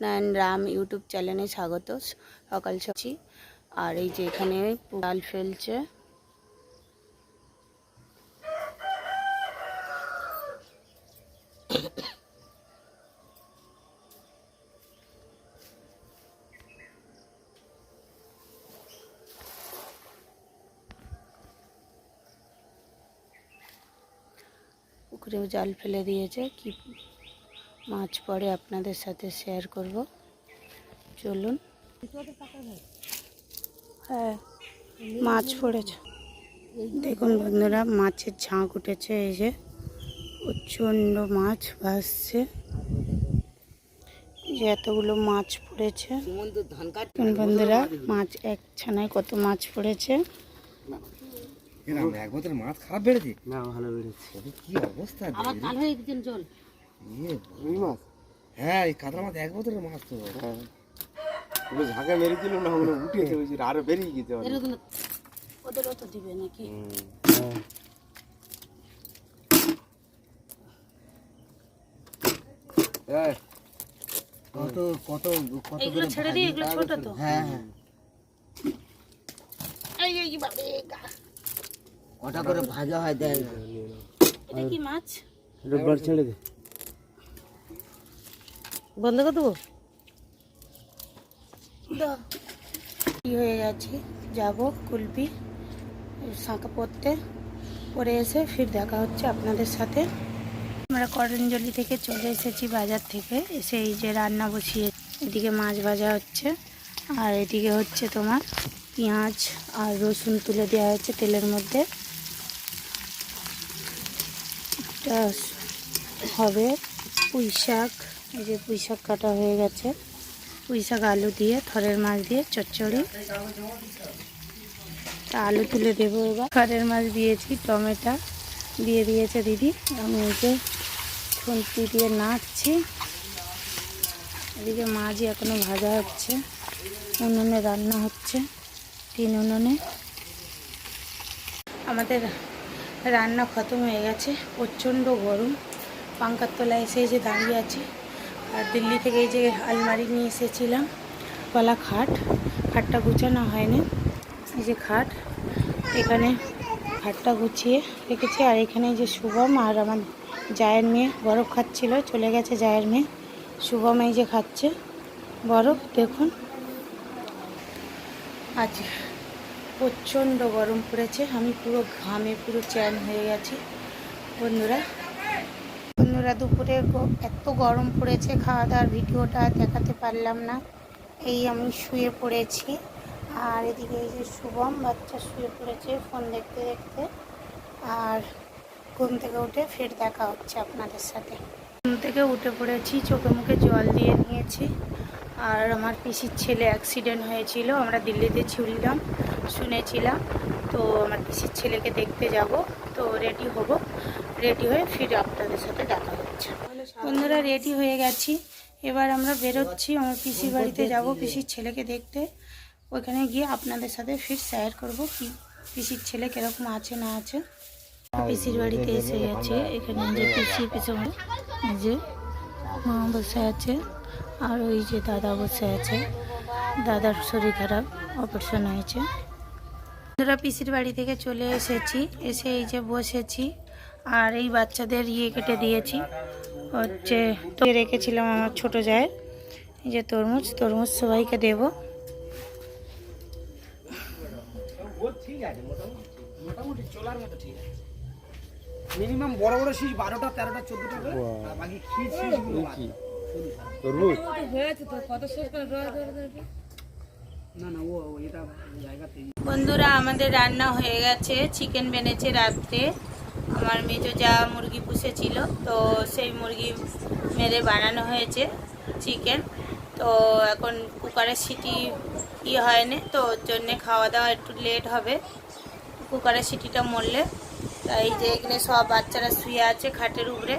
নয়ন Ram YouTube চ্যানেলে স্বাগত। সকাল সকাল আর এই যে এখানে ডাল ফেলছে। পুকুরেও জাল ফেলে দিয়েছে, কি মাছ পড়ে আপনাদের সাথে শেয়ার করব, চলুন। হ্যাঁ, মাছ পড়েছে দেখুন বন্ধুরা, মাছের ঝাঁক উঠেছে। এই যে প্রচণ্ড মাছ ভাসছে, যে এতগুলো মাছ পড়েছে বন্ধুরা। মাছ এক ছানায় কত মাছ পড়েছে। মাছ খারাপ বেড়েছে না, ভালো বেড়েছে। কি অবস্থা, জল মাছ। হ্যাঁ, এই কাতলা মাছ এক বোতলের মাছ তো। ঝাঁকে মেরেছিল না, উঠেছে আরো বেরিয়ে গেছে। ওদেরও তো দিবে নাকি? কত কত কত এগুলো ছেড়ে দিই, এগুলো ছোট তো। হ্যাঁ হ্যাঁ, কটা করে ভাজা হয় দেয়। এটা কি মাছ? রোববার ছেড়ে দে, বন্ধ করে দেবো। কি হয়ে গেছে, যাবো কুলপি শাঁখা পড়তে, পরে এসে ফির দেখা হচ্ছে আপনাদের সাথে। আমরা করঞ্জলি থেকে চলে এসেছি বাজার থেকে, এসে এই যে রান্না বসিয়ে, এদিকে মাছ ভাজা হচ্ছে আর এদিকে হচ্ছে তোমার পেঁয়াজ আর রসুন তুলে দেওয়া হচ্ছে তেলের মধ্যে। এটা হবে পুঁই শাক, এই যে পুঁই শাক কাটা হয়ে গেছে, পুঁই শাক আলু দিয়ে থরের মাছ দিয়ে চচ্চড়ি। আলু তুলে দেবো এবার। থরের মাছ দিয়েছি, টমেটো দিয়ে দিয়েছে দিদি। আমি এই যে খুন্তি দিয়ে নাড়ছি। এদিকে মাছই এখনো ভাজা হচ্ছে, উনুনে রান্না হচ্ছে, 3 উনুনে। আমাদের রান্না খতম হয়ে গেছে, প্রচণ্ড গরম। পাঙ্খার তলায় এসে এই যে দাঁড়িয়ে আছি। আর দিল্লি থেকে এই যে আলমারি নিয়ে এসেছিলাম, পালা খাটটা গুছানো হয়নি। এই যে খাট, এখানে খাটটা গুছিয়ে রেখেছি। আর এখানে এই যে শুভম আর আমার জায়ের মেয়ে বরফ খাচ্ছিল, চলে গেছে জায়ের মেয়ে। শুভম এই যে খাচ্ছে বরফ, দেখুন। আজ প্রচণ্ড গরম পড়েছে, আমি পুরো ঘামে পুরো চ্যান হয়ে গেছি বন্ধুরা। দুপুরে এত গরম পড়েছে, খাওয়া দাওয়ার ভিডিওটা দেখাতে পারলাম না। এই আমি শুয়ে পড়েছি, আর এদিকে এই যে শুভম বাচ্চা শুয়ে পড়েছে ফোন দেখতে দেখতে। আর ঘুম থেকে উঠে ফের দেখা হচ্ছে আপনাদের সাথে। ঘুম থেকে উঠে পড়েছি, চোখে মুখে জল দিয়ে নিয়েছি। আর আমার পিসির ছেলে অ্যাক্সিডেন্ট হয়েছিল, আমরা দিল্লিতে ছিলাম শুনেছিলাম। তো আমার পিসির ছেলেকে দেখতে যাব, তো রেডি হব, রেডি হয়ে ফিরে আপনাদের সাথে দেখা হচ্ছে। বন্ধুরা রেডি হয়ে গেছি, এবার আমরা বেরোচ্ছি। আমার পিসির বাড়িতে যাব পিসির ছেলেকে দেখতে। ওইখানে গিয়ে আপনাদের সাথে ফির শেয়ার করব কি পিসির ছেলে কীরকম আছে না আছে। পিসির বাড়িতে এসে গেছে, এখানে যে পিসি পিছনে এই যে মা বসে আছে, আর ওই যে দাদা বসে আছে। দাদার শরীর খারাপ, অপারেশন হয়েছে। বন্ধুরা পিসির বাড়ি থেকে চলে এসেছি, এসে এই যে বসেছি। আর এই বাচ্চাদের কেটে দিয়েছি, হচ্ছে তো রেখেছিলাম আমার ছোট জায়ের। এই যে তরমুজ সবাইকে দেব। মিনিমাম বড় বড় শীষ 12টা 13টা 14টা করে, আর বাকি শীষ শীষগুলো কি তরমুজ হয়েছে তো কত শেষ করে না না ও এটা জায়গাতে। বন্ধুরা আমাদের রান্না হয়ে গেছে, চিকেন বেনেছে রাত্রে। আমার মেজো যা মুরগি পুষেছিল, তো সেই মুরগি মেরে বানানো হয়েছে চিকেন। তো এখন কুকারের সিটি হয়নি, তো ওর জন্যে খাওয়া দাওয়া একটু লেট হবে কুকারের সিটিটা মরলে। এই যে এখানে সব বাচ্চারা শুয়ে আছে খাটের উপরে।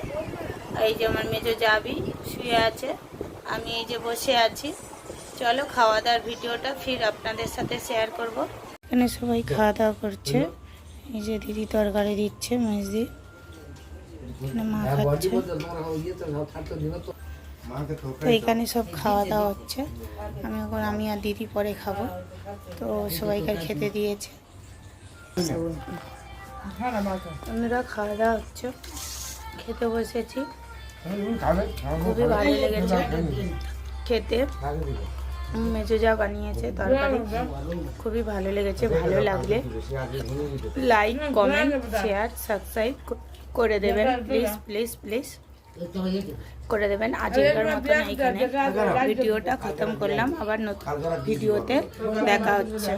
এই যে আমার মেজো যাবি শুয়ে আছে, আমি এই যে বসে আছি। চলো খাওয়া দাওয়ার ভিডিওটা ফির আপনাদের সাথে শেয়ার করব। এখানে সবাই খাওয়া দাওয়া করছে। এই যে দিদি তরকারি দিচ্ছে, মেজদি, এখানে মা খাচ্ছে। তো এখানে সব খাওয়া দাওয়া হচ্ছে। আমি আর দিদি পরে খাবো। তো সবাইকার খেতে দিয়েছে। অন্যরা খাওয়া দাওয়া হচ্ছে, খেতে বসেছি। খুবই ভালো লেগেছে খেতে। মেজো যা বানিয়েছে তরকারি, খুবই ভালো লেগেছে। ভালো লাগলে লাইক, কমেন্ট, শেয়ার, সাবস্ক্রাইব করে দেবেন প্লিজ প্লিজ প্লিজ করে দেবেন। আজকের মতন এইখানে ভিডিওটা খতম করলাম। আবার নতুন ভিডিওতে দেখা হচ্ছে।